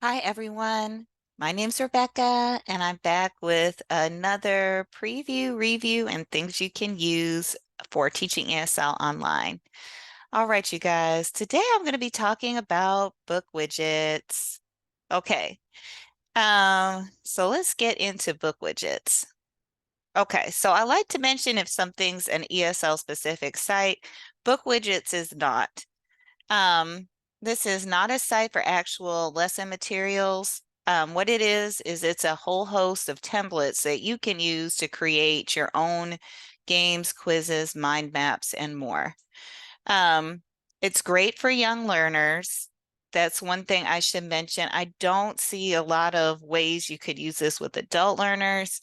Hi, everyone. My name's Rebecca, and I'm back with another preview, review, and things you can use for teaching ESL online. All right, you guys. Today I'm going to be talking about book widgets. Okay. So let's get into book widgets. Okay, so I like to mention if something's an ESL specific site, book widgets is not. Um, this is not a site for actual lesson materials. What it is it's a whole host of templates that you can use to create your own games, quizzes, mind maps, and more. Um, it's great for young learners. That's one thing I should mention. I don't see a lot of ways you could use this with adult learners.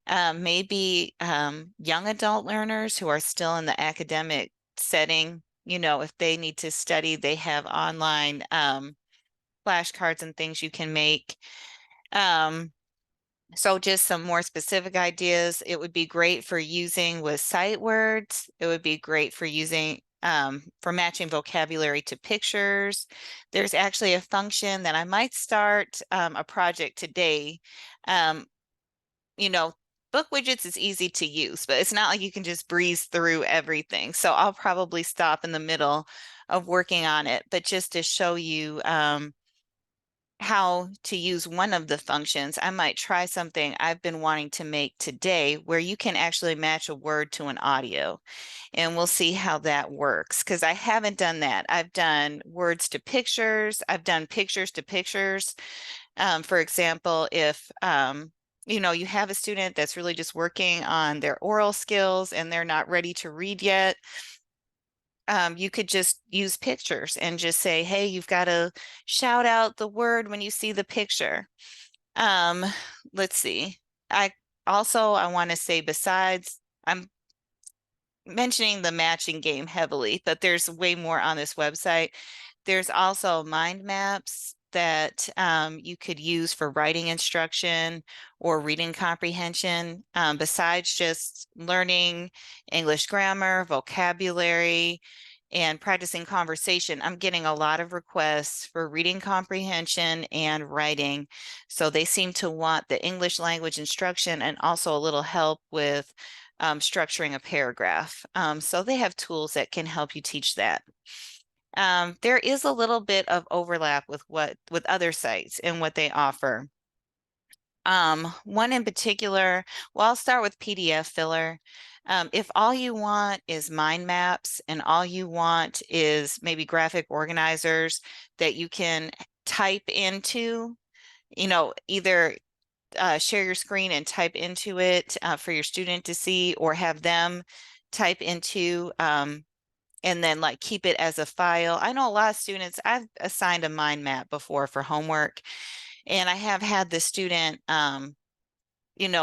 Maybe young adult learners who are still in the academic setting, if they need to study, they have online flashcards and things you can make. Um, so just some more specific ideas. It would be great for using with sight words. It would be great for using for matching vocabulary to pictures. There's actually a function that I might start a project today. Um, you know, book widgets is easy to use, but it's not like you can just breeze through everything. So I'll probably stop in the middle of working on it, but just to show you how to use one of the functions, I might try something I've been wanting to make today where you can actually match a word to an audio. And we'll see how that works because I haven't done that. I've done words to pictures, I've done pictures to pictures. For example, if you have a student that's really just working on their oral skills and they're not ready to read yet, you could just use pictures and just say, hey, you've got to shout out the word when you see the picture. Um, let's see. I I want to say besides, I'm mentioning the matching game heavily, but there's way more on this website. There's also mind maps that you could use for writing instruction or reading comprehension, besides just learning English grammar, vocabulary, and practicing conversation. I'm getting a lot of requests for reading comprehension and writing. So they seem to want the English language instruction and also a little help with structuring a paragraph. So they have tools that can help you teach that. There is a little bit of overlap with other sites and what they offer. One in particular, well, I'll start with PDF filler. If all you want is mind maps and all you want is maybe graphic organizers that you can type into, either share your screen and type into it for your student to see or have them type into and then like keep it as a file. I know a lot of students, I've assigned a mind map before for homework, and I have had the student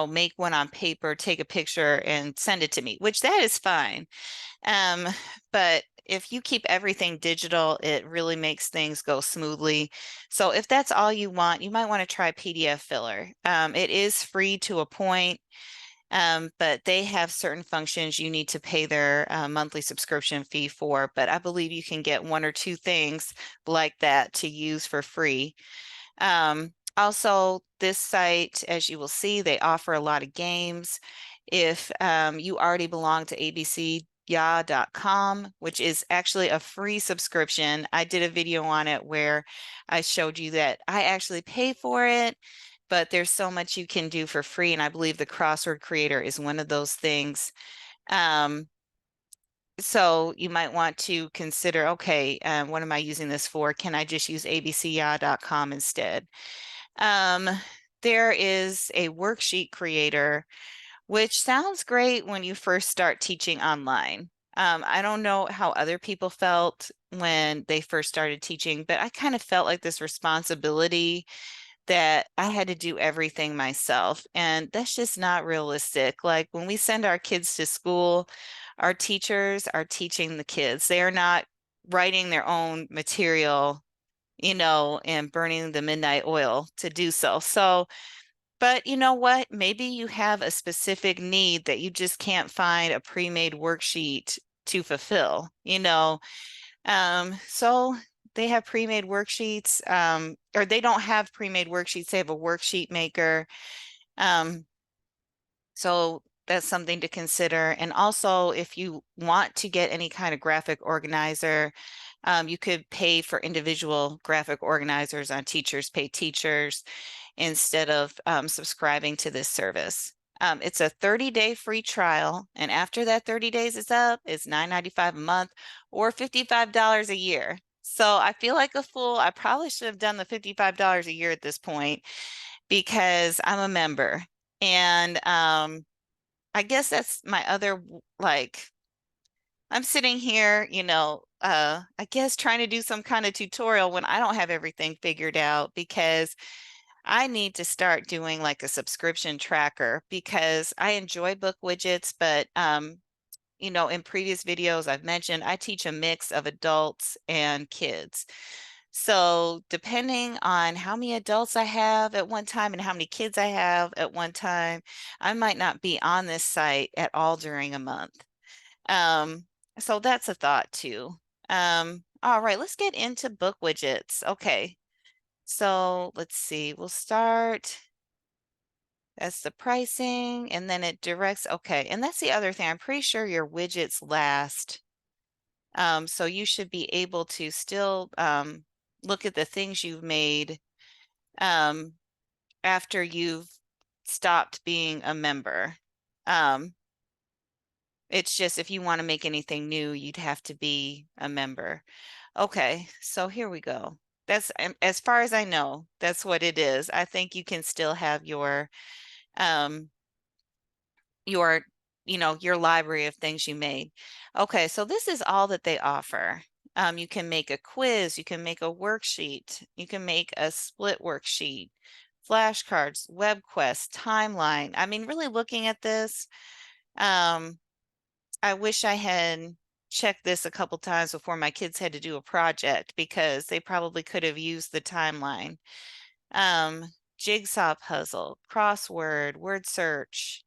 make one on paper, take a picture and send it to me, which that is fine. Um, but if you keep everything digital, it really makes things go smoothly. So if that's all you want, you might want to try PDF filler. It is free to a point. But they have certain functions you need to pay their monthly subscription fee for. But I believe you can get one or two things like that to use for free. Also, this site, as you will see, they offer a lot of games. If you already belong to abcya.com, which is actually a free subscription, I did a video on it where I showed you that I actually pay for it, but there's so much you can do for free. And I believe the crossword creator is one of those things. Um, so you might want to consider, okay, what am I using this for? Can I just use abcya.com instead? Um, there is a worksheet creator, which sounds great when you first start teaching online. I don't know how other people felt when they first started teaching, but I kind of felt like this responsibility that I had to do everything myself. And that's just not realistic. Like when we send our kids to school, our teachers are teaching the kids. They are not writing their own material, and burning the midnight oil to do so. So, but you know what? Maybe you have a specific need that you just can't find a pre-made worksheet to fulfill. So they have pre-made worksheets, or they don't have pre-made worksheets. They have a worksheet maker. Um, so that's something to consider. And also, if you want to get any kind of graphic organizer, you could pay for individual graphic organizers on Teachers Pay Teachers instead of subscribing to this service. It's a 30-day free trial, and after that 30 days is up, it's $9.95 a month or $55 a year. So I feel like a fool. I probably should have done the $55 a year at this point because I'm a member. And I guess that's my other, like, I'm sitting here, I guess trying to do some kind of tutorial when I don't have everything figured out because I need to start doing like a subscription tracker because I enjoy book widgets, but in previous videos I've mentioned I teach a mix of adults and kids. So depending on how many adults I have at one time and how many kids I have at one time, I might not be on this site at all during a month. Um, so that's a thought too. All right, let's get into book widgets. Okay, so let's see, we'll start. That's the pricing, and then it directs. Okay, and that's the other thing. I'm pretty sure your widgets last. So you should be able to still look at the things you've made um, after you've stopped being a member. Um, it's just if you want to make anything new, you'd have to be a member. Okay, so here we go. That's as far as I know, that's what it is. I think you can still have um your your library of things you made. Okay, so this is all that they offer. You can make a quiz, you can make a worksheet, you can make a split worksheet, flashcards, web quests, timeline. I mean, really looking at this, I wish I had checked this a couple times before my kids had to do a project because they probably could have used the timeline. Jigsaw puzzle, crossword, word search,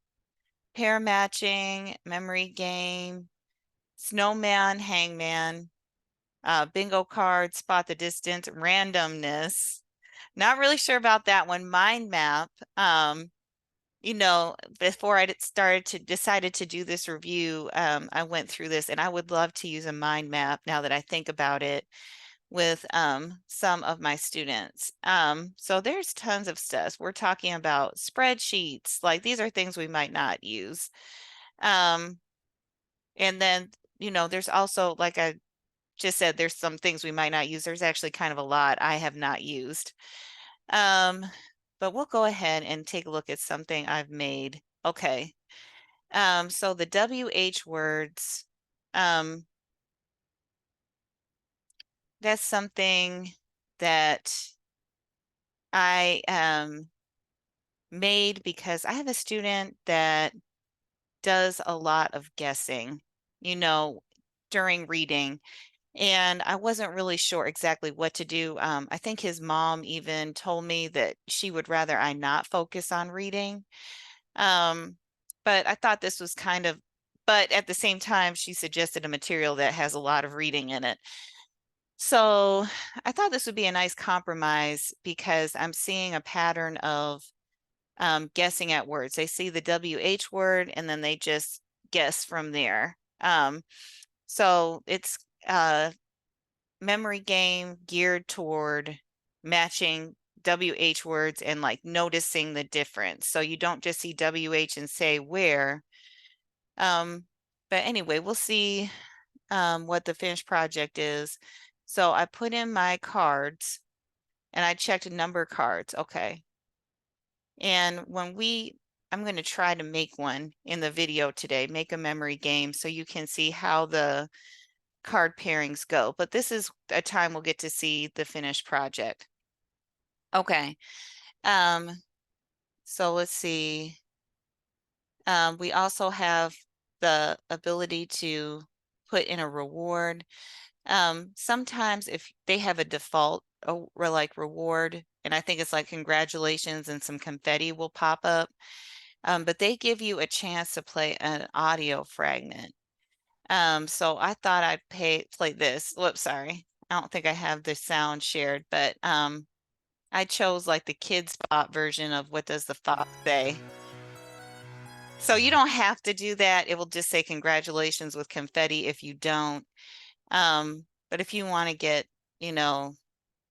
pair matching, memory game, snowman, hangman, bingo card, spot the distance, randomness. Not really sure about that one. Mind map. Before I decided to do this review, I went through this and I would love to use a mind map now that I think about it with some of my students. So there's tons of stuff. We're talking about spreadsheets, like these are things we might not use. Um, and then, there's also, like I just said, there's some things we might not use. There's actually kind of a lot I have not used. Um, but we'll go ahead and take a look at something I've made. Okay. So the WH words, that's something that I made because I have a student that does a lot of guessing, during reading. And I wasn't really sure exactly what to do. I think his mom even told me that she would rather I not focus on reading. Um, but I thought this was but at the same time, she suggested a material that has a lot of reading in it. So I thought this would be a nice compromise because I'm seeing a pattern of guessing at words. They see the WH word and then they just guess from there. So it's a memory game geared toward matching WH words and like noticing the difference. So you don't just see WH and say where. But anyway, we'll see what the finished project is. So I put in my cards and I checked number cards. Okay. And I'm going to try to make one in the video today, make a memory game so you can see how the card pairings go. But this is a time we'll get to see the finished project. Okay. So let's see. We also have the ability to put in a reward. Sometimes if they have a default or like reward, and I think it's like congratulations and some confetti will pop up, but they give you a chance to play an audio fragment. So I thought I'd play this. Whoops, sorry. I don't think I have the sound shared, but I chose like the kids bot version of What Does the Fox Say? So you don't have to do that. It will just say congratulations with confetti if you don't. But if you want to get, you know,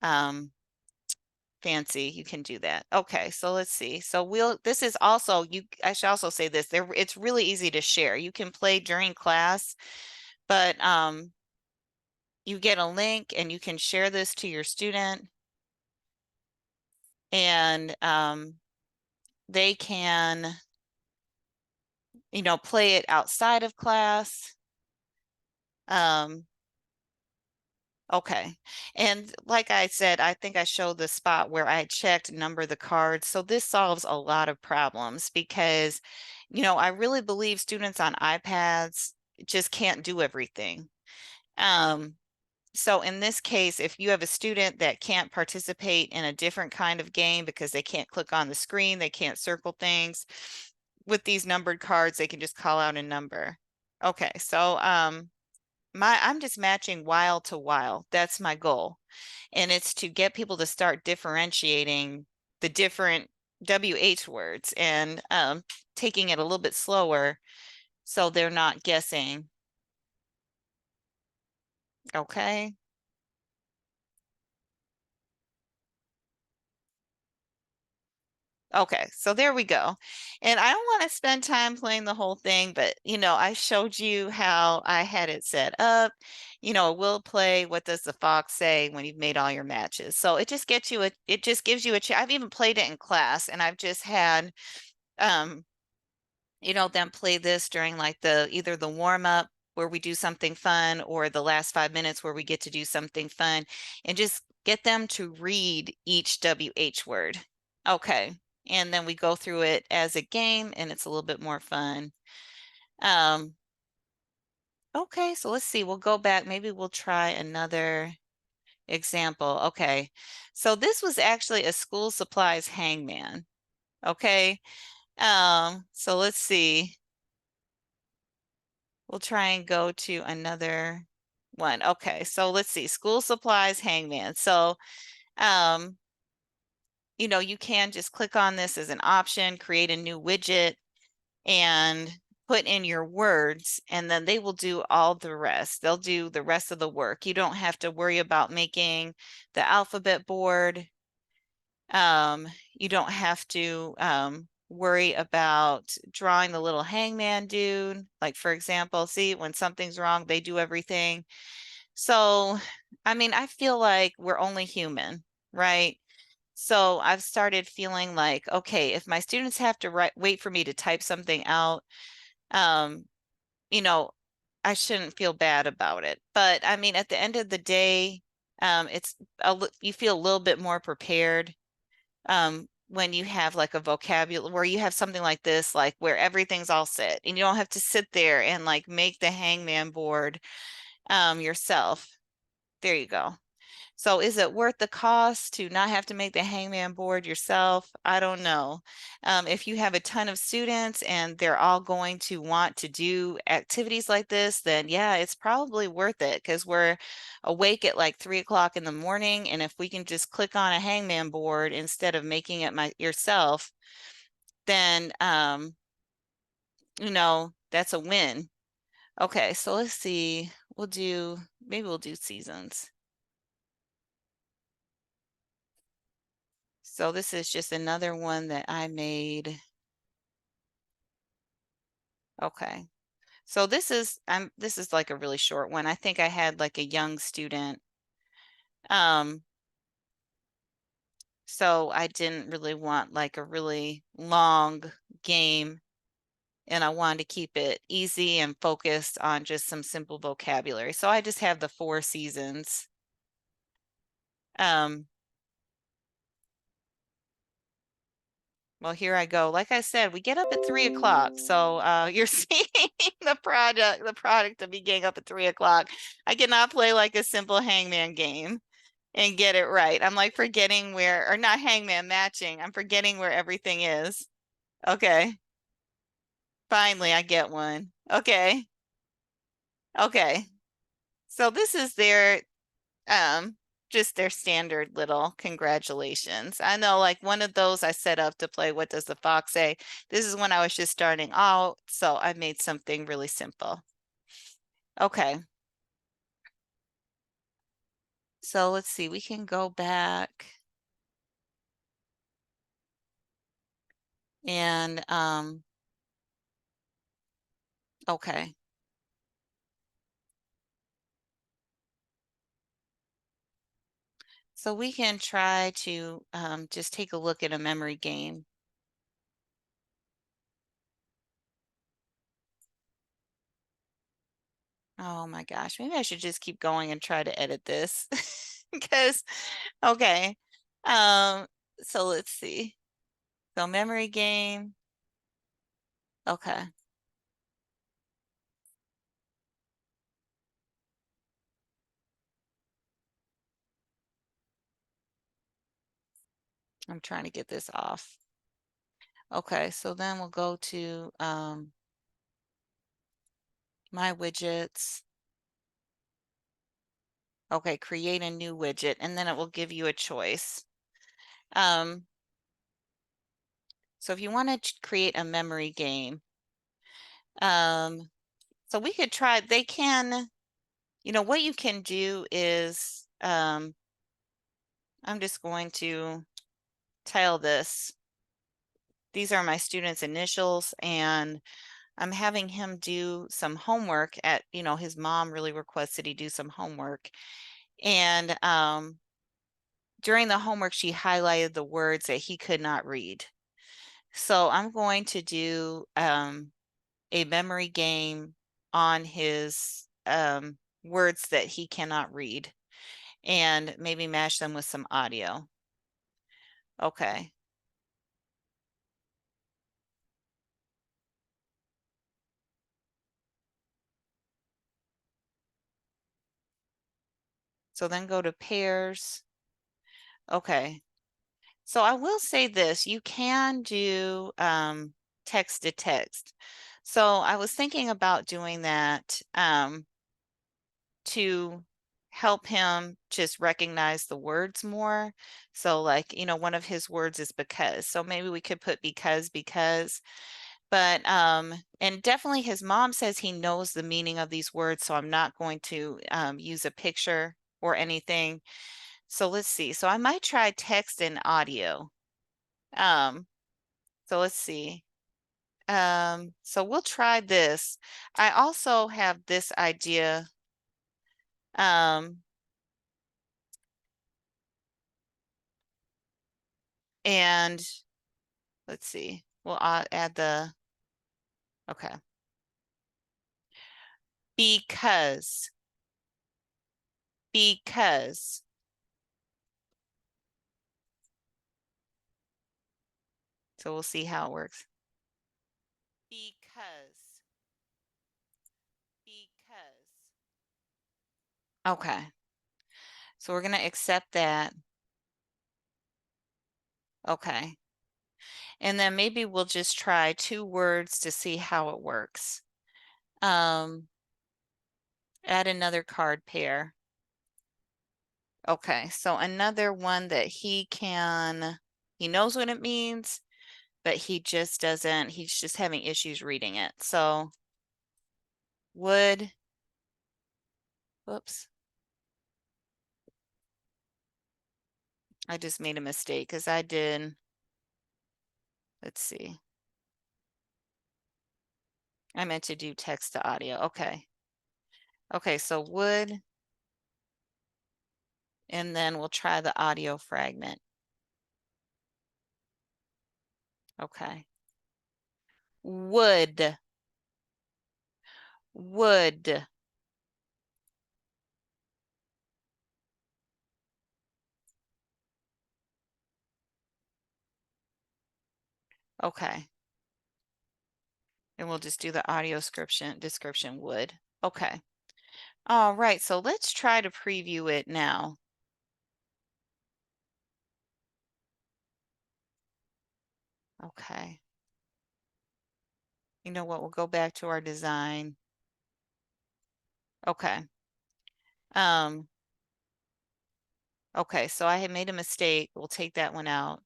um, fancy, you can do that. Okay, so let's see. So this is also, I should also say this, it's really easy to share. You can play during class, but you get a link and you can share this to your student and they can, play it outside of class. Okay. And like I said, I think I showed the spot where I checked number the cards. So this solves a lot of problems because, I really believe students on iPads just can't do everything. Um, so in this case, if you have a student that can't participate in a different kind of game because they can't click on the screen, they can't circle things, with these numbered cards, they can just call out a number. Okay, so I'm just matching while to while. That's my goal. And it's to get people to start differentiating the different WH words and taking it a little bit slower so they're not guessing. Okay. Okay, so there we go. And I don't want to spend time playing the whole thing, but I showed you how I had it set up. We'll play What Does the Fox Say when you've made all your matches. So it just gives you a chance. I've even played it in class and I've just had um, them play this during like either the warm up where we do something fun or the last 5 minutes where we get to do something fun and just get them to read each WH word. Okay. And then we go through it as a game and it's a little bit more fun. Um, okay, so let's see. We'll go back. Maybe we'll try another example. Okay. So this was actually a school supplies hangman. Okay. So let's see. We'll try and go to another one. Okay. So let's see. School supplies hangman. So, um, you can just click on this as an option, create a new widget and put in your words, and then they will do all the rest. They'll do the rest of the work. You don't have to worry about making the alphabet board. You don't have to worry about drawing the little hangman dude. Like, for example, see, when something's wrong, they do everything. So, I mean, I feel like we're only human, right? So I've started feeling like, okay, if my students have to wait for me to type something out, um, you know, I shouldn't feel bad about it. But I mean, at the end of the day, you feel a little bit more prepared when you have like a vocabulary where you have something like this, like where everything's all set and you don't have to sit there and like make the hangman board yourself. There you go. So is it worth the cost to not have to make the hangman board yourself? I don't know. If you have a ton of students and they're all going to want to do activities like this, then yeah, it's probably worth it because we're awake at like 3 o'clock in the morning. And if we can just click on a hangman board instead of making it yourself, then that's a win. Okay, so let's see. Maybe we'll do seasons. So this is just another one that I made. Okay. So this is like a really short one. I think I had like a young student. Um, so I didn't really want like a really long game and I wanted to keep it easy and focused on just some simple vocabulary. So I just have the 4 seasons. Um, Well, here I go. Like I said, we get up at 3 o'clock. So you're seeing the product of me getting up at 3 o'clock. I cannot play like a simple hangman game and get it right. I'm like forgetting or not hangman matching. I'm forgetting where everything is. Okay. Finally, I get one. Okay. Okay. So this is their Um, just their standard little congratulations. I know like one of those I set up to play What Does the Fox Say? This is when I was just starting out, so I made something really simple. Okay, so let's see, we can go back and okay. So we can try to just take a look at a memory game. Oh my gosh, maybe I should just keep going and try to edit this because, okay. Um, so let's see. So memory game. Okay, I'm trying to get this off. Okay, so then we'll go to my widgets. Okay, create a new widget, and then it will give you a choice. Um, so if you want to create a memory game, um, so we could try, they can, what you can do is, I'm just going to tell this. These are my students' initials, and I'm having him do some homework his mom really requested he do some homework. And during the homework, she highlighted the words that he could not read. So I'm going to do a memory game on his words that he cannot read and maybe match them with some audio. Okay. So then go to pairs. Okay. So I will say this, you can do text to text. So I was thinking about doing that to help him just recognize the words more. So like, one of his words is because. So maybe we could put because. But and definitely his mom says he knows the meaning of these words, so I'm not going to use a picture or anything. So let's see. So I might try text and audio. Um, so let's see. So we'll try this. I also have this idea. Um, and let's see. We'll add the, okay. Because, because. So we'll see how it works. Because, because. Okay. So we're going to accept that. Okay. And then maybe we'll just try 2 words to see how it works. Add another card pair. Okay, so another one that he knows what it means, but he's just having issues reading it. So would, whoops. I just made a mistake because let's see. I meant to do text to audio. Okay. Okay, so would, and then we'll try the audio fragment. Okay. Would, would. Okay. And we'll just do the audio description would. Okay. All right, so let's try to preview it now. Okay. You know what? We'll go back to our design. Okay. Um, Okay, so I had made a mistake. We'll take that one out.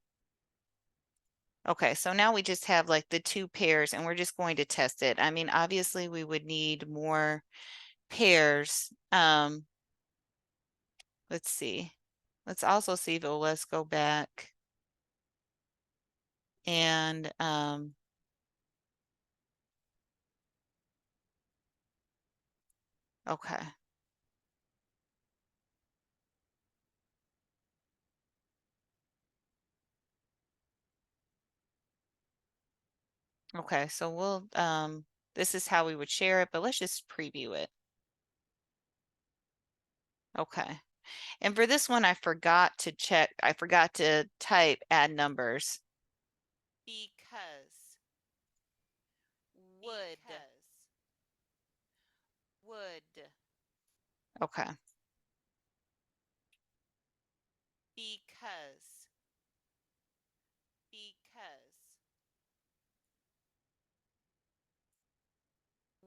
Okay, so now we just have like the two pairs and we're just going to test it. I mean, obviously we would need more pairs. Let's see. Let's also see if it will let's go back and okay. Okay, so we'll this is how we would share it, but let's just preview it. Okay. And for this one, I forgot to check, I forgot to type add numbers. Because would. Would. Okay. Because. Because.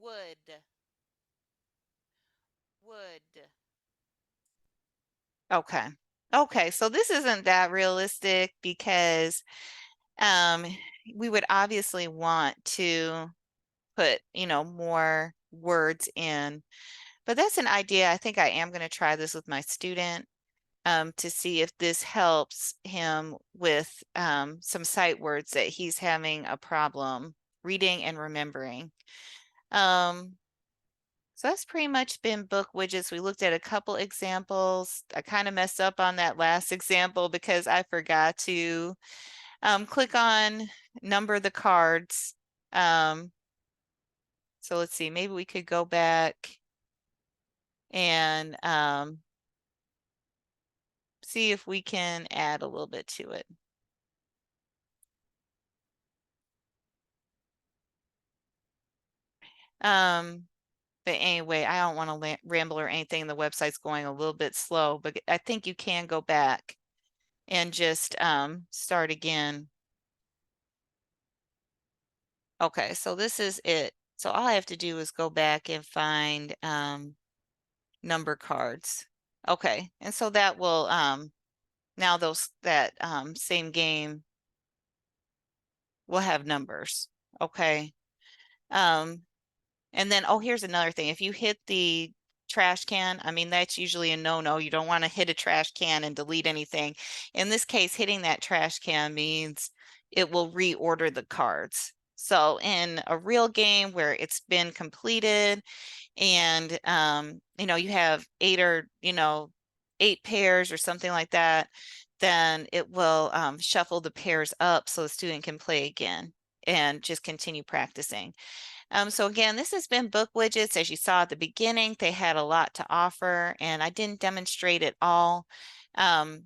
Would. Would. Okay. Okay, so this isn't that realistic because um we would obviously want to put, more words in. But that's an idea. I think I am going to try this with my student to see if this helps him with some sight words that he's having a problem reading and remembering. So that's pretty much been book widgets. We looked at a couple examples. I kind of messed up on that last example because I forgot to click on number the cards. So let's see, maybe we could go back and see if we can add a little bit to it. But anyway, I don't want to ramble or anything. The website's going a little bit slow, but I think you can go back and just start again. Okay, so this is it. So all I have to do is go back and find number cards. Okay, and so that will now those that same game will have numbers. Okay. Um, And then, oh, here's another thing. If you hit the trash can, I mean, that's usually a no-no. You don't want to hit a trash can and delete anything. In this case, hitting that trash can means it will reorder the cards. So in a real game where it's been completed and, you have eight pairs or something like that, then it will shuffle the pairs up so the student can play again and just continue practicing. So again, this has been Book Widgets. As you saw at the beginning, they had a lot to offer, and I didn't demonstrate it all. Um,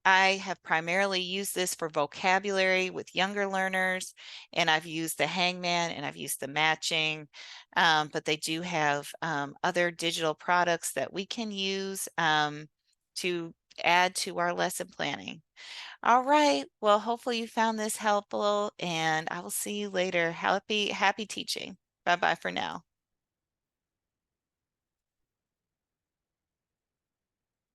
I have primarily used this for vocabulary with younger learners, and I've used the hangman and I've used the matching, but they do have other digital products that we can use to add to our lesson planning. All right, well, hopefully you found this helpful, and I will see you later. Happy teaching. Bye-bye for now.